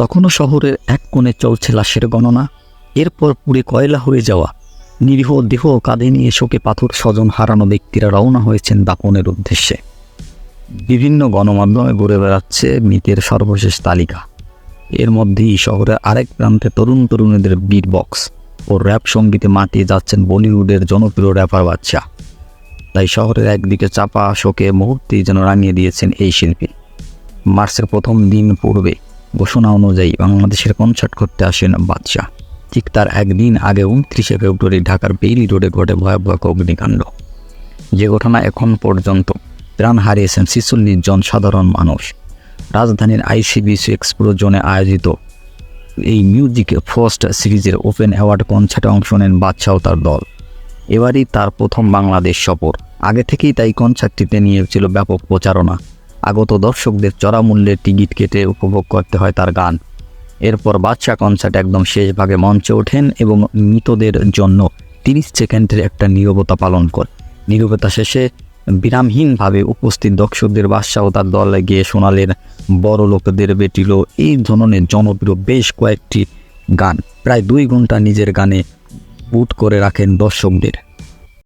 তখনও শহরের এক কোণে চলছে লাশের গণনা। এরপর পুড়ে কয়লা হয়ে যাওয়া নিরীহ দেহ কাঁধে নিয়ে শোকে পাথর স্বজন হারানো ব্যক্তিরা রওনা হয়েছেন দাপনের উদ্দেশ্যে। বিভিন্ন গণমাধ্যমে ঘুরে বেড়াচ্ছে মৃতের সর্বশেষ তালিকা। এর মধ্যেই শহরের আরেক প্রান্তে তরুণীদের বিট বক্স ও র্যাপ সঙ্গীতে মাতিয়ে যাচ্ছেন বলিউডের জনপ্রিয় র্যাপার বাদশা। তাই শহরের একদিকে চাপা শোকে মুহূর্তেই যেন রাঙিয়ে দিয়েছেন এই শিল্পী। মার্চের প্রথম দিন পূর্বে ঘোষণা অনুযায়ী বাংলাদেশের কনসার্ট করতে আসেন বাদশা। ঠিক তার একদিন আগে 29শে ফেব্রুয়ারি ঢাকার বেইলি রোডে ঘটে ভয়াবহ অগ্নিকাণ্ড, যে ঘটনা এখন পর্যন্ত প্রাণ হারিয়েছেন 46 জন সাধারণ মানুষ। রাজধানীর ICBC এক্সপ্রো জোনে আয়োজিত এই মিউজিক ফার্স্ট সিরিজের ওপেন অ্যাওয়ার্ড কনসার্টে অংশ নেন বাদশা ও তার দল। এবারই তার প্রথম বাংলাদেশ সফর। আগে থেকেই তাই কনসার্টটিতে নিয়েছিল ব্যাপক প্রচারণা। আগত দর্শকদের চড়া মূল্যের টিকিট কেটে উপভোগ করতে হয় তার গান। এরপর বাদশা কনসার্ট একদম শেষ ভাগে মঞ্চে ওঠেন এবং মৃতদের জন্য 30 সেকেন্ডের একটা নীরবতা পালন করেন। নীরবতা শেষে বিরামহীনভাবে উপস্থিত দর্শকদের বাদশা ও তার দলে গিয়ে শোনালেন বড় লোকদের বেটিল এই ধরনের জনপ্রিয় বেশ কয়েকটি গান। প্রায় 2 ঘন্টা নিজের গানে বুট করে রাখেন দর্শকদের।